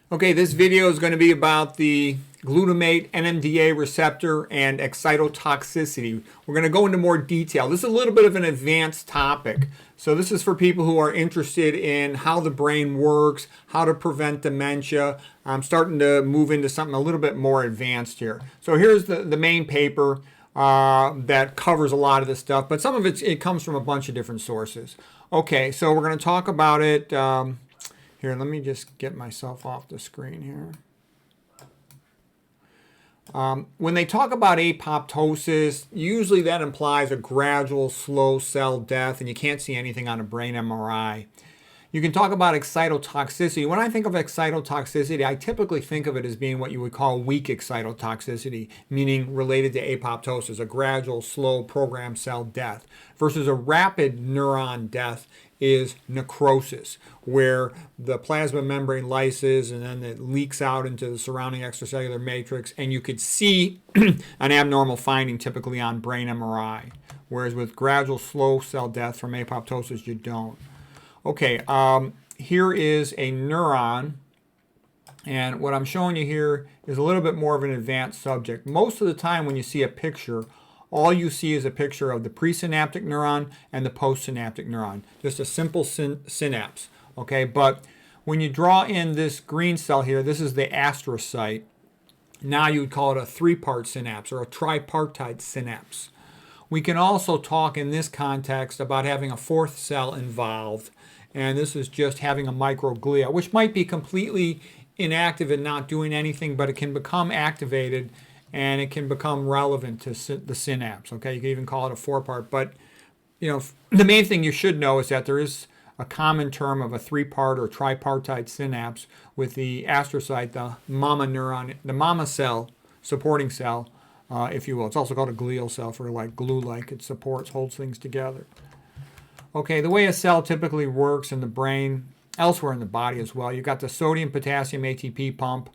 Okay, this video is going to be about the glutamate NMDA receptor and excitotoxicity. We're going to go into more detail. This is a little bit of an advanced topic. So this is for people who are interested in how the brain works, how to prevent dementia. I'm starting to move into something a little bit more advanced here. So here's the main paper that covers a lot of this stuff, but some of it comes from a bunch of different sources. Okay, so we're going to talk about it. Here, let me just get myself off the screen here. When they talk about apoptosis, usually that implies a gradual, slow cell death, and you can't see anything on a brain MRI. You can talk about excitotoxicity. When I think of excitotoxicity, I typically think of it as being what you would call weak excitotoxicity, meaning related to apoptosis, a gradual, slow, programmed cell death, versus a rapid neuron death is necrosis, where the plasma membrane lyses and then it leaks out into the surrounding extracellular matrix, and you could see an abnormal finding typically on brain MRI, whereas with gradual, slow cell death from apoptosis, you don't. Okay, here is a neuron, and what I'm showing you here is a little bit more of an advanced subject. Most of the time when you see a picture, all you see is a picture of the presynaptic neuron and the postsynaptic neuron, just a simple synapse, okay? But when you draw in this green cell here, this is the astrocyte. Now you would call it a three-part synapse or a tripartite synapse. We can also talk in this context about having a fourth cell involved, and this is just having a microglia, which might be completely inactive and not doing anything, but it can become activated and it can become relevant to the synapse. Okay, you can even call it a four-part. But you know, the main thing you should know is that there is a common term of a three-part or tripartite synapse with the astrocyte, the mama neuron, the mama cell, supporting cell, if you will. It's also called a glial cell for like glue-like. It supports, holds things together. Okay, the way a cell typically works in the brain, elsewhere in the body as well, you've got the sodium-potassium ATP pump,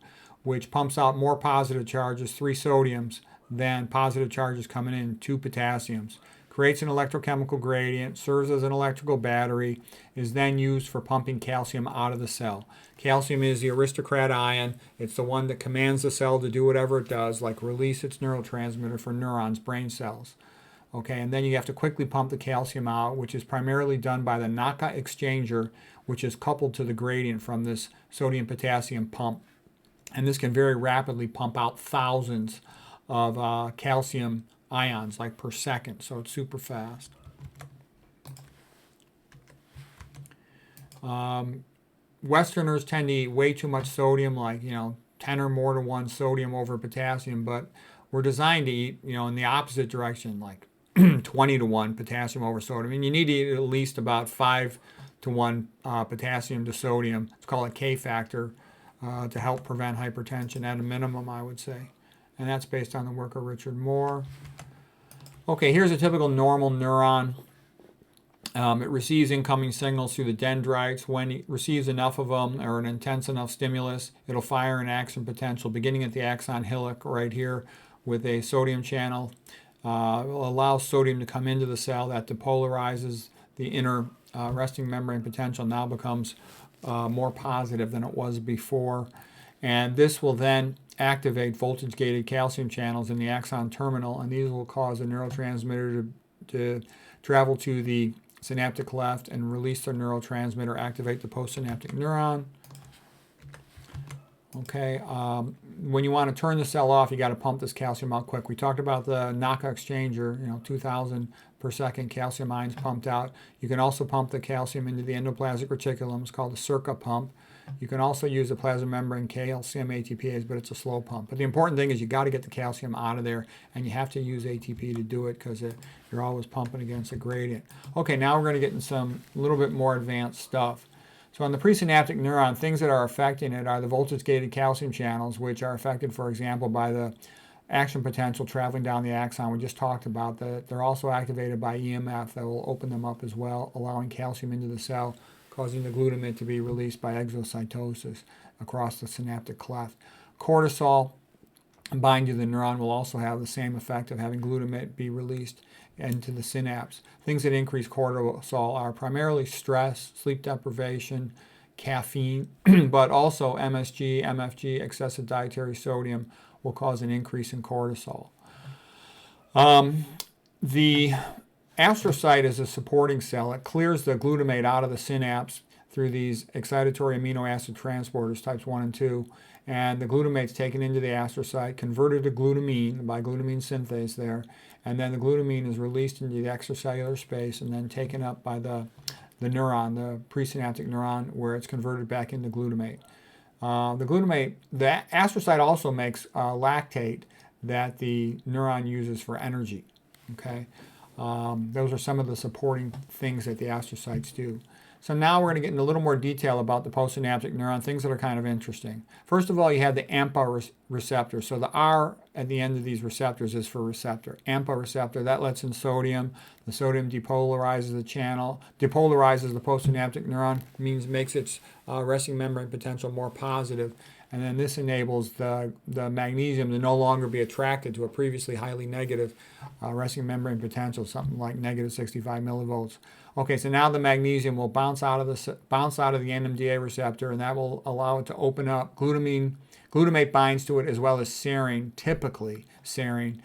which pumps out more positive charges, 3 sodiums, than positive charges coming in, 2 potassiums. Creates an electrochemical gradient, serves as an electrical battery, is then used for pumping calcium out of the cell. Calcium is the aristocrat ion. It's the one that commands the cell to do whatever it does, like release its neurotransmitter for neurons, brain cells. Okay, and then you have to quickly pump the calcium out, which is primarily done by the NACA exchanger, which is coupled to the gradient from this sodium-potassium pump. And this can very rapidly pump out thousands of calcium ions, like per second, so it's super fast. Westerners tend to eat way too much sodium, like 10 or more to 1 sodium over potassium, but we're designed to eat in the opposite direction, like 20 to 1 potassium over sodium. I mean, you need to eat at least about 5 to 1 potassium to sodium. It's called a K factor. To help prevent hypertension at a minimum, I would say. And that's based on the work of Richard Moore. Okay, here's a typical normal neuron. It receives incoming signals through the dendrites. When it receives enough of them or an intense enough stimulus, it'll fire an axon potential beginning at the axon hillock right here with a sodium channel. It will allow sodium to come into the cell. That depolarizes the inner resting membrane potential, now becomes more positive than it was before, and this will then activate voltage-gated calcium channels in the axon terminal, and these will cause the neurotransmitter to travel to the synaptic cleft and release the neurotransmitter, activate the postsynaptic neuron. Okay, when you want to turn the cell off, you got to pump this calcium out quick. We talked about the NACA exchanger, 2,000 per second calcium ions pumped out. You can also pump the calcium into the endoplasmic reticulum. It's called a Circa pump. You can also use the plasma membrane calcium ATPase, but it's a slow pump. But the important thing is you got to get the calcium out of there, and you have to use ATP to do it because you're always pumping against a gradient. Okay, now we're going to get into some little bit more advanced stuff. So on the presynaptic neuron, things that are affecting it are the voltage-gated calcium channels, which are affected, for example, by the action potential traveling down the axon. We just talked about that. They're also activated by EMF that will open them up as well, allowing calcium into the cell, causing the glutamate to be released by exocytosis across the synaptic cleft. Cortisol bind to the neuron will also have the same effect of having glutamate be released into the synapse. Things that increase cortisol are primarily stress, sleep deprivation, caffeine, but also MSG, MFG, excessive dietary sodium will cause an increase in cortisol. The astrocyte is a supporting cell. It clears the glutamate out of the synapse through these excitatory amino acid transporters, types 1 and 2. And the glutamate's taken into the astrocyte, converted to glutamine by glutamine synthase there, and then the glutamine is released into the extracellular space and then taken up by the neuron, the presynaptic neuron, where it's converted back into glutamate. The astrocyte also makes lactate that the neuron uses for energy. Okay, those are some of the supporting things that the astrocytes do. So now we're going to get into a little more detail about the postsynaptic neuron, things that are kind of interesting. First of all, you have the AMPA receptor. So the R at the end of these receptors is for receptor. AMPA receptor, that lets in sodium. The sodium depolarizes the channel, depolarizes the postsynaptic neuron, makes its resting membrane potential more positive. And then this enables the magnesium to no longer be attracted to a previously highly negative resting membrane potential, something like negative 65 millivolts. Okay, so now the magnesium will bounce out of the NMDA receptor, and that will allow it to open up. Glutamate binds to it as well as serine, typically serine.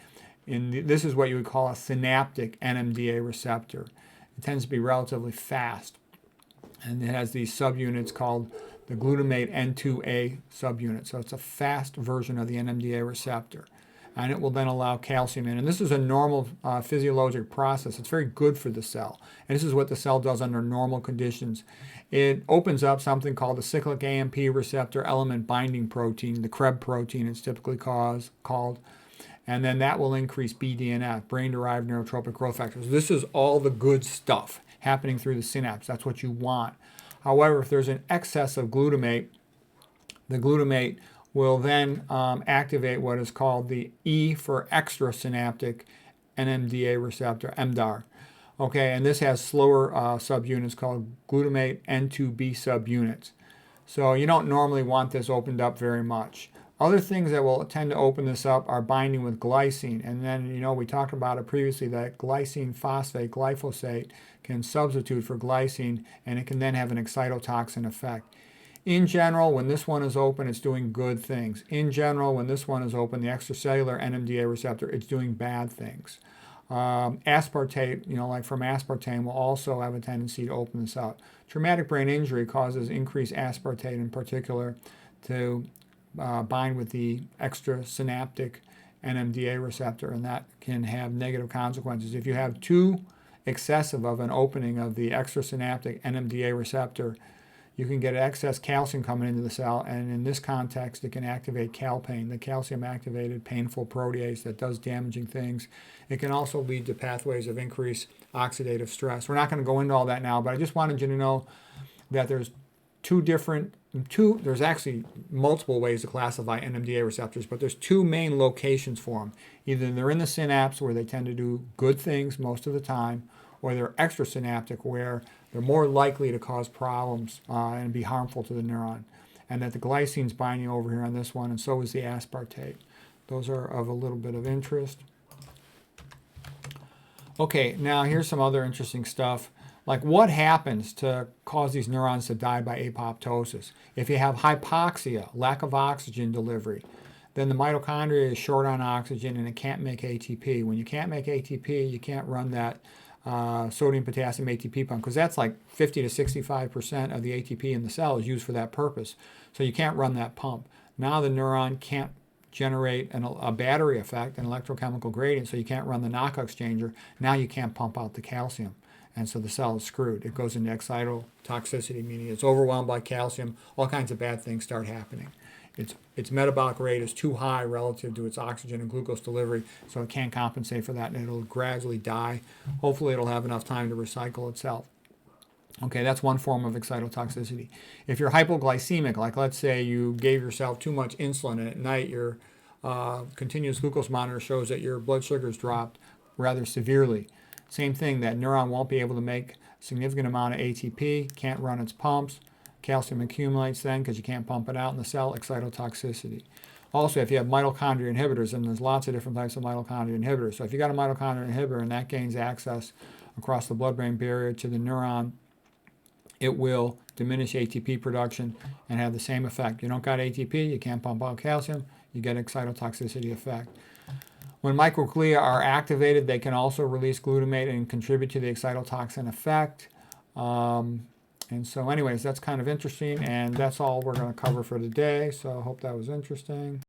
This is what you would call a synaptic NMDA receptor. It tends to be relatively fast, and it has these subunits called the glutamate N2A subunit. So it's a fast version of the NMDA receptor. And it will then allow calcium in. And this is a normal physiologic process. It's very good for the cell. And this is what the cell does under normal conditions. It opens up something called the cyclic AMP receptor element binding protein, the Krebs protein it's typically called. And then that will increase BDNF, brain-derived neurotropic growth factors. This is all the good stuff happening through the synapse. That's what you want. However, if there's an excess of glutamate, the glutamate will then activate what is called the E for extrasynaptic NMDA receptor, NMDAR. Okay, and this has slower subunits called glutamate N2B subunits. So you don't normally want this opened up very much. Other things that will tend to open this up are binding with glycine. And then, we talked about it previously that glycine phosphate, glyphosate, can substitute for glycine, and it can then have an excitotoxin effect. In general, when this one is open, it's doing good things. In general, when this one is open, the extracellular NMDA receptor, it's doing bad things. Aspartate, like from aspartame, will also have a tendency to open this up. Traumatic brain injury causes increased aspartate in particular to bind with the extrasynaptic NMDA receptor, and that can have negative consequences. If you have too excessive of an opening of the extrasynaptic NMDA receptor, you can get excess calcium coming into the cell, and in this context, it can activate calpain, the calcium-activated painful protease that does damaging things. It can also lead to pathways of increased oxidative stress. We're not going to go into all that now, but I just wanted you to know that there's there's actually multiple ways to classify NMDA receptors, but there's two main locations for them. Either they're in the synapse, where they tend to do good things most of the time, or they're extrasynaptic, where they're more likely to cause problems and be harmful to the neuron. And that the glycine's binding over here on this one, and so is the aspartate. Those are of a little bit of interest. Okay, now here's some other interesting stuff. Like, what happens to cause these neurons to die by apoptosis? If you have hypoxia, lack of oxygen delivery, then the mitochondria is short on oxygen and it can't make ATP. When you can't make ATP, you can't run that sodium potassium ATP pump, because that's like 50 to 65% of the ATP in the cell is used for that purpose. So you can't run that pump. Now the neuron can't generate a battery effect, an electrochemical gradient, so you can't run the knockout exchanger. Now you can't pump out the calcium. And so the cell is screwed. It goes into excitotoxicity, meaning it's overwhelmed by calcium. All kinds of bad things start happening. Its metabolic rate is too high relative to its oxygen and glucose delivery, so it can't compensate for that, and it'll gradually die. Hopefully it'll have enough time to recycle itself. Okay, that's one form of excitotoxicity. If you're hypoglycemic, like let's say you gave yourself too much insulin, and at night your continuous glucose monitor shows that your blood sugar's dropped rather severely. Same thing, that neuron won't be able to make a significant amount of ATP, can't run its pumps. Calcium accumulates then because you can't pump it out in the cell, excitotoxicity. Also, if you have mitochondria inhibitors, and there's lots of different types of mitochondria inhibitors. So if you got a mitochondria inhibitor and that gains access across the blood-brain barrier to the neuron, it will diminish ATP production and have the same effect. You don't got ATP, you can't pump out calcium, you get excitotoxicity effect. When microglia are activated, they can also release glutamate and contribute to the excitotoxin effect. And so anyways, that's kind of interesting, and that's all we're going to cover for today. So I hope that was interesting.